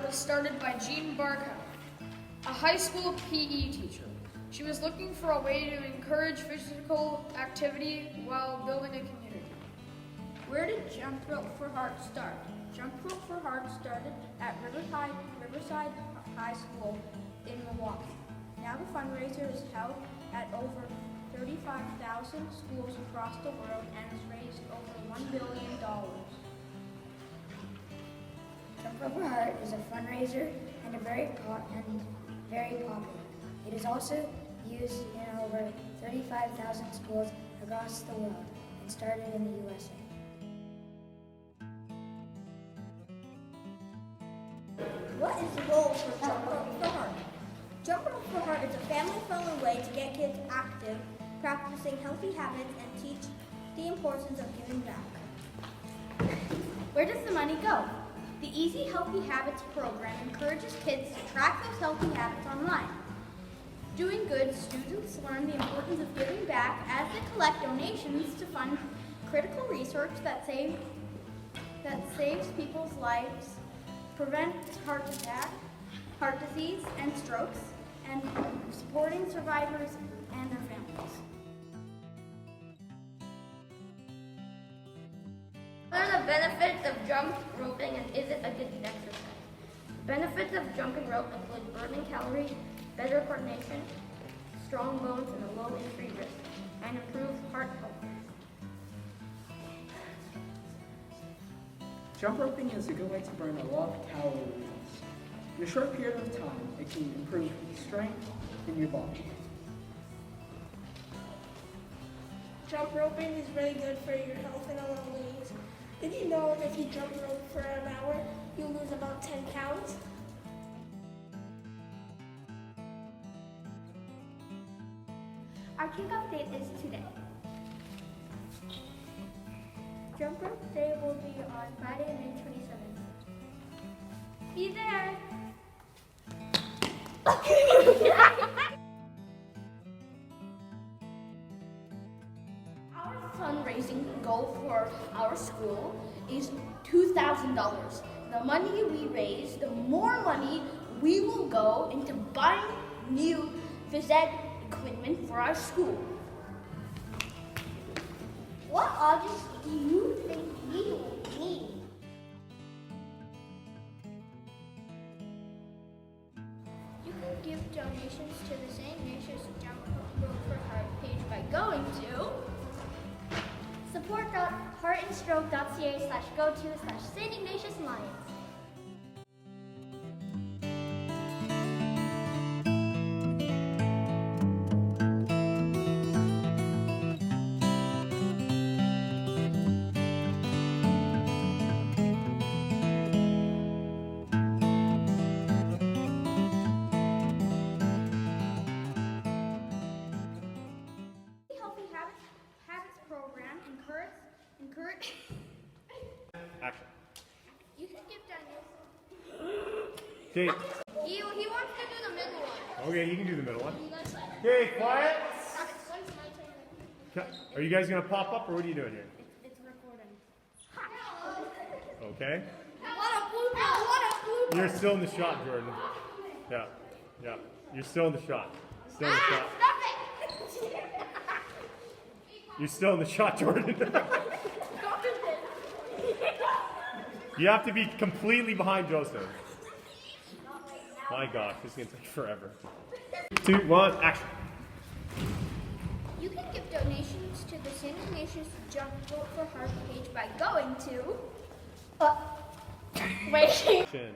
was started by Jean Barkow, a high school PE teacher. She was looking for a way to encourage physical activity while building a community. Where did Jump Rope for Heart start? Jump Rope for Heart started at Riverside High School in Milwaukee. Now the fundraiser is held at over 35,000 schools across the world and has raised over $1 billion. Jump Rope for Heart is a fundraiser and very popular. It is also used in over 35,000 schools across the world and started in the USA. What is the goal for Jump Rope for Heart? Jump Rope for Heart is a family-friendly way to get kids active, practicing healthy habits, and teach the importance of giving back. Where does the money go? The Easy Healthy Habits program encourages kids to track those healthy habits online. Doing good, students learn the importance of giving back as they collect donations to fund critical research that saves people's lives, prevents heart attack, heart disease, and strokes, and supporting survivors and their families. What are the benefits of jump roping, and is it a good exercise? Benefits of jumping rope include burning calories, better coordination, strong bones, and a low injury risk, and improved heart health. Jump roping is a good way to burn a lot of calories. In a short period of time, it can improve strength in your body. Jump roping is really good for your health in a lot of ways. Did you know if you jump rope for an hour, you'll lose about 10 pounds? Our kickoff date is today. Jump Rope Day will be on Friday, May 27th. Be there! Our fundraising goal for our school is $2,000. The money we raise, the more money we will go into buying new phys ed equipment for our school. What objects do you think we will need? You can give donations to the St. Ignatius Jump Rope for Heart page by going to support.heartandstroke.ca/go-to/St. Ignatius Alliance. Program encourage Action. You can give donations. Okay. He wants to do the middle one. Okay, you can do the middle one. That's fine. Okay, quiet. When's my turn? Are you guys gonna pop up or what are you doing here? It's recording. Okay. What a blooper! You're still in the shot, Jordan. Yeah. Yeah. You're still in the shot. Still in the shot. Stop it! You're still in the shot, Jordan. You have to be completely behind Joseph. My gosh, this is gonna take forever. 2, 1, action. You can give donations to the St. Ignatius Jump Rope for Heart page by going to... Wait. Action.